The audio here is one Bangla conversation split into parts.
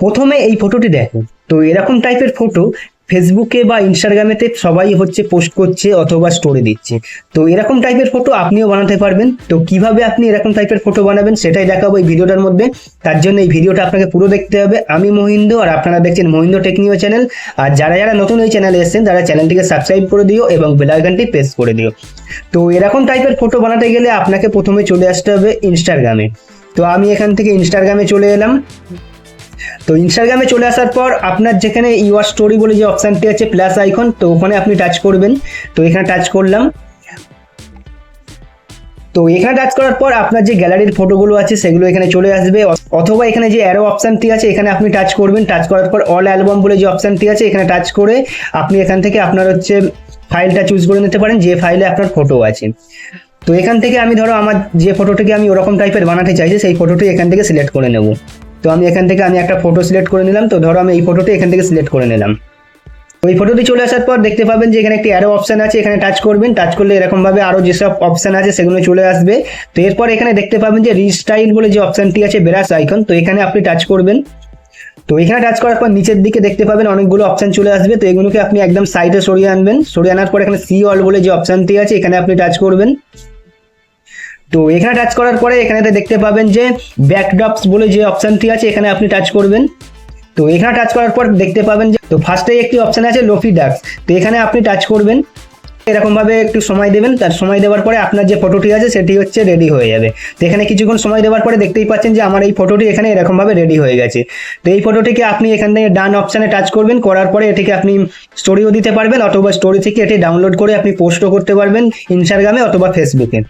প্রথমে এই ফটোটি দেখো। তো এরকম টাইপের ফটো ফেসবুকে বা ইনস্টাগ্রামেতে সবাই হচ্ছে পোস্ট করছে অথবা স্টোরি দিচ্ছে। তো এরকম টাইপের ফটো আপনিও বানাতে পারবেন। তো কিভাবে আপনি এরকম টাইপের ফটো বানাবেন সেটাই দেখাবো এই ভিডিওটার মধ্যে। তার জন্য এই ভিডিওটা আপনাকে পুরো দেখতে হবে। আমি মহিন্দ্র আর আপনারা দেখছেন মহিন্দ্র টেকনিও চ্যানেল। আর যারা যারা নতুন এই চ্যানেলে এসেছেন তারা চ্যানেলটিকে সাবস্ক্রাইব করে দিও এবং বেল আইকনটি প্রেস করে দিও। তো এরকম টাইপের ফটো বানাতে গেলে আপনাকে প্রথমে চলে আসতে হবে ইনস্টাগ্রামে। তো আমি এখান থেকে ইনস্টাগ্রামে চলে এলাম। তো ইনস্টাগ্রামে চলে আসার পর আপনার যেখানে ইউর স্টোরি বলে যে অপশানটি আছে প্লাস আইকন, তো ওখানে আপনি টাচ করবেন। তো এখানে টাচ করলাম। তো এখানে টাচ করার পর আপনার যে গ্যালারির ফটোগুলো আছে সেগুলো এখানে চলে আসবে, অথবা এখানে যে অ্যারো অপশানটি আছে এখানে আপনি টাচ করবেন। টাচ করার পর অল অ্যালবাম বলে যে অপশানটি আছে এখানে টাচ করে আপনি এখান থেকে আপনার হচ্ছে ফাইলটা চুজ করে নিতে পারেন যে ফাইলে আপনার ফটো আছে। তো এখান থেকে আমি ধরো আমার যে ফটোটিকে আমি ওরকম টাইপের বানাতে চাইছি সেই ফটোটি এখান থেকে সিলেক্ট করে নেব। তো আমি এখান থেকে একটা ফটো সিলেক্ট করে নিলাম। তো ধরো আমি এই ফটোটি এখান থেকে সিলেক্ট করে নিলাম। তো এই ফটোটি চলে আসার পর দেখতে পাবেন যে এখানে একটি অ্যারো অপশন আছে, এখানে টাচ করবেন। টাচ করলে এরকম ভাবে আরো যেসব অপশন আছে সেগুলো চলে আসবে। তো এরপর এখানে দেখতে পাবেন যে রিস্টাইল বলে যে অপশনটি আছে ব্রাশ আইকন, তো এখানে আপনি টাচ করবেন। তো এখানে টাচ করার পর নিচের দিকে দেখতে পাবেন অনেকগুলো অপশন চলে আসবে। তো এগুলোকে আপনি একদম সাইডে সরিয়ে আনবেন। সরিয়ে আনার পর এখানে সি অল বলে যে অপশনটি আছে এখানে আপনি টাচ করবেন। তো এখানে টাচ করার পরে এখানে দেখতে পাবেন যে ব্যাকড্রপস বলে যে অপশনটি আছে এখানে আপনি টাচ করবেন। তো এখানে টাচ করার পর দেখতে পাবেন যে তো ফার্স্টেই একটি অপশন আছে লোফি ডাক্স, তো এখানে আপনি টাচ করবেন। এরকম ভাবে একটু সময় দেবেন। তার সময় দেওয়ার পরে আপনার যে ফটোটি আছে সেটি হচ্ছে রেডি হয়ে যাবে। তো এখানে কিছুক্ষণ সময় দেওয়ার পরে দেখতেই পাচ্ছেন যে আমার এই ফটোটি এখানে এরকম ভাবে রেডি হয়ে গেছে। তো এই ফটোটিকে আপনি এখান থেকে ডান অপশানে টাচ করবেন। করার পরে এটিকে আপনি স্টোরিও দিতে পারবেন, অথবা স্টোরি থেকে এটি ডাউনলোড করে আপনি পোস্টও করতে পারবেন ইনস্টাগ্রামে অথবা ফেসবুকে।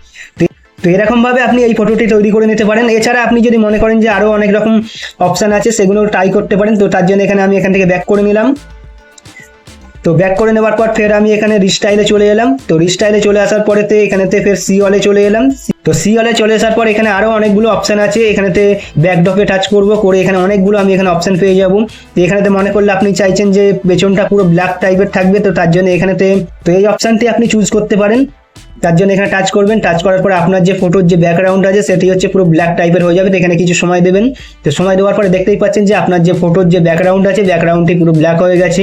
তো এরকম ভাবে আপনি এই ফটোটি তৈরি করে নিতে পারেন। এছাড়া আপনি যদি মনে করেন যে আরো অনেক রকম অপশন আছে সেগুলো ট্রাই করতে পারেন। তো তার জন্য আমি এখান থেকে ব্যাক করে নিলাম। তো ব্যাক করে নেওয়ার পর ফের আমি এখানে রিস্টাইলে চলে এলাম। তো রিস্টাইলে চলে আসার পরেতে এখানেতে ফের সি অলে চলে এলাম। তো সি অলে চলে আসার পর এখানে আরো অনেকগুলো অপশন আছে, এখানেতে ব্যাকড্রপে টাচ করব, করে এখানে অনেকগুলো আমি এখানে অপশন পেয়ে যাব। তো এখানেতে মনে করলে আপনি চাইছেন যে পেছনটা পুরো ব্ল্যাক টাইপের থাকবে, তো তার জন্য এখানেতে তো এই অপশনটি আপনি চুজ করতে পারেন। তার জন্য এখানে টাচ করবেন। টাচ করার পরে আপনার যে ফটোর যে ব্যাকগ্রাউন্ড আছে সেটি হচ্ছে পুরো ব্ল্যাক টাইপের হয়ে যাবে। তো এখানে কিছু সময় দেবেন। তো সময় দেওয়ার পরে দেখতেই পাচ্ছেন যে আপনার যে ফটোর যে ব্যাকগ্রাউন্ড আছে ব্যাকগ্রাউন্ডটি পুরো ব্ল্যাক হয়ে গেছে।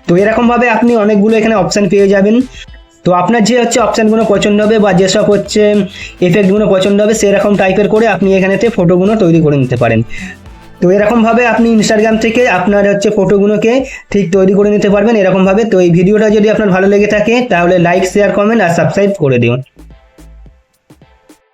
তো এরকম ভাবে আপনি অনেকগুলো এখানে অপশন পেয়ে যাবেন। তো আপনার যে হচ্ছে অপশনগুলো পছন্দ হবে বা যেসব হচ্ছে এফেক্টগুলো পছন্দ হবে সেরকম টাইপের করে আপনি এখানেতে ফটোগুলো তৈরি করে নিতে পারেন। তো এরকম ভাবে আপনি ইনস্টাগ্রাম থেকে আপনার হচ্ছে ফটোগুলোকে ঠিক তৈরি করে নিতে পারবেন এরকম ভাবে। তো এই ভিডিওটা যদি আপনার ভালো লেগে থাকে তাহলে লাইক, শেয়ার, কমেন্ট আর সাবস্ক্রাইব করে দিন।